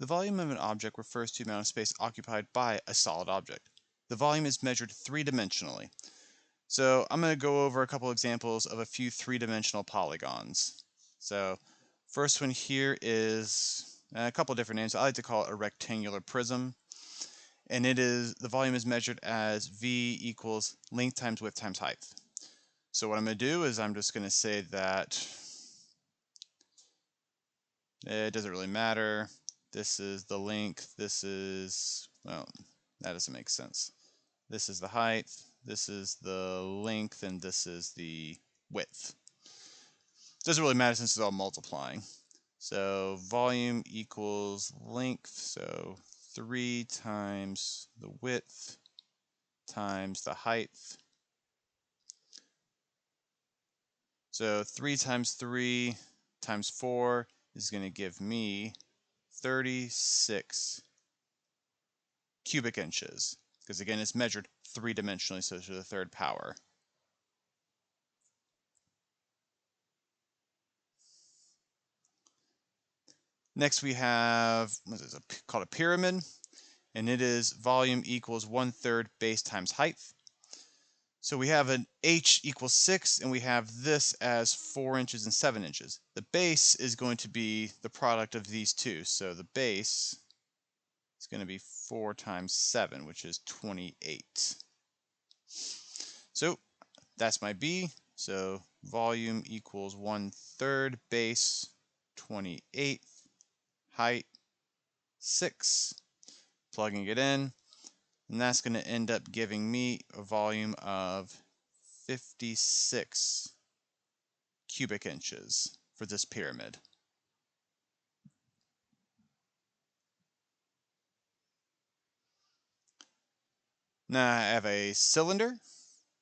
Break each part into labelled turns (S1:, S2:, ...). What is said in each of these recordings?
S1: The volume of an object refers to the amount of space occupied by a solid object. The volume is measured three-dimensionally. So I'm going to go over a couple examples of a few three-dimensional polygons. So first one here is a couple different names. I like to call it a rectangular prism. And the volume is measured as V equals length times width times height. So what I'm going to do is I'm just going to say that it doesn't really matter. This is the length, this is, well, that doesn't make sense. This is the height, this is the length, and this is the width. Doesn't really matter since it's all multiplying. So volume equals length, so 3 times the width times the height. So 3 times 3 times 4 is going to give me 36 cubic inches, because again it's measured three-dimensionally, so to the third power. Next we have called a pyramid, and it is volume equals 1/3 base times height. So we have an h equals 6, and we have this as 4 inches and 7 inches. The base is going to be the product of these two, so the base is going to be 4 times 7, which is 28. So that's my B. So volume equals 1/3 base, 28, height 6. Plugging it in, and that's going to end up giving me a volume of 56 cubic inches for this pyramid. Now I have a cylinder.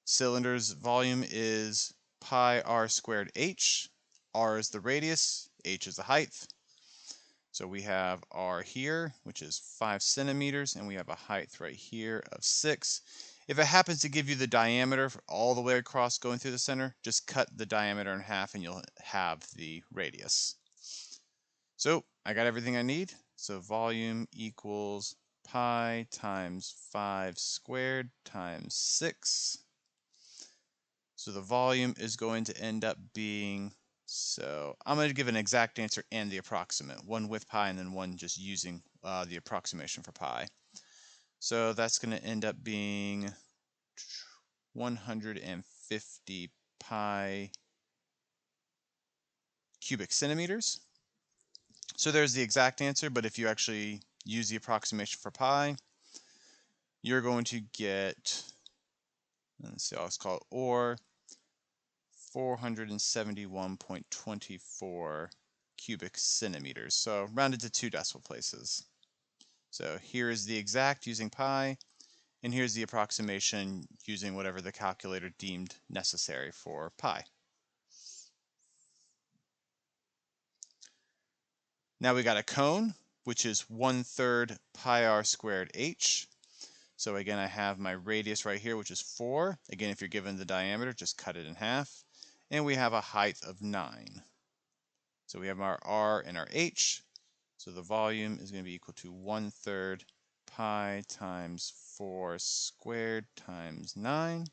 S1: Cylinder's volume is pi r squared h. R is the radius, h is the height. So we have r here, which is 5 centimeters, and we have a height right here of 6. If it happens to give you the diameter all the way across going through the center, just cut the diameter in half and you'll have the radius. So I got everything I need. So volume equals pi times 5 squared times 6. So the volume is going to end up being, so I'm going to give an exact answer and the approximate, one with pi and then one just using the approximation for pi. So that's going to end up being 150 pi cubic centimeters. So there's the exact answer, but if you actually use the approximation for pi, you're going to get, let's see, let's call it or 471.24 cubic centimeters. So rounded to 2 decimal places. So here is the exact using pi, and here's the approximation using whatever the calculator deemed necessary for pi. Now we got a cone, which is 1/3 pi r squared h. So again, I have my radius right here, which is 4. Again, if you're given the diameter, just cut it in half. And we have a height of 9. So we have our r and our h. So the volume is going to be equal to 1/3 pi times 4 squared times 9.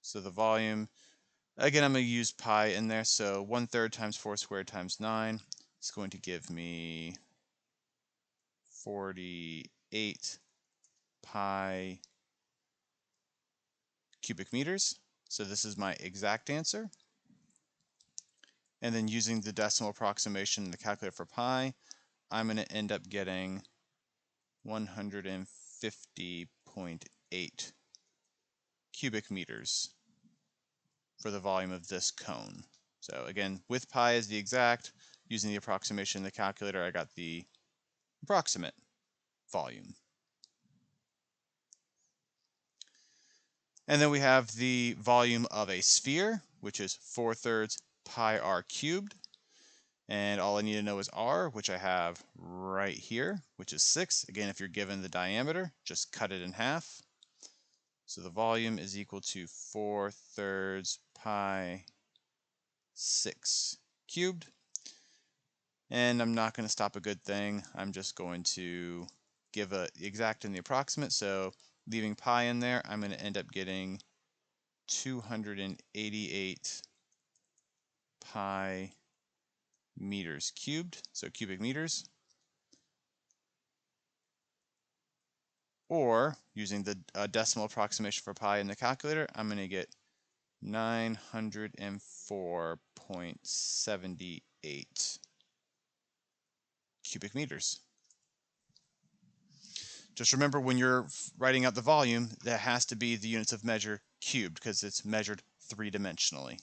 S1: So the volume, again, I'm going to use pi in there. So 1/3 times 4 squared times 9 is going to give me 48 pi cubic meters. So this is my exact answer. And then using the decimal approximation in the calculator for pi, I'm going to end up getting 150.8 cubic meters for the volume of this cone. So again, with pi as the exact, using the approximation in the calculator, I got the approximate volume. And then we have the volume of a sphere, which is 4/3 pi r cubed. And all I need to know is r, which I have right here, which is 6. Again, if you're given the diameter, just cut it in half. So the volume is equal to 4/3 pi 6 cubed. And I'm not going to stop a good thing. I'm just going to give a exact and the approximate. So leaving pi in there, I'm going to end up getting 288 pi meters cubed, so cubic meters. Or using the decimal approximation for pi in the calculator, I'm going to get 904.78 cubic meters. Just remember when you're writing out the volume, that has to be the units of measure cubed because it's measured three-dimensionally.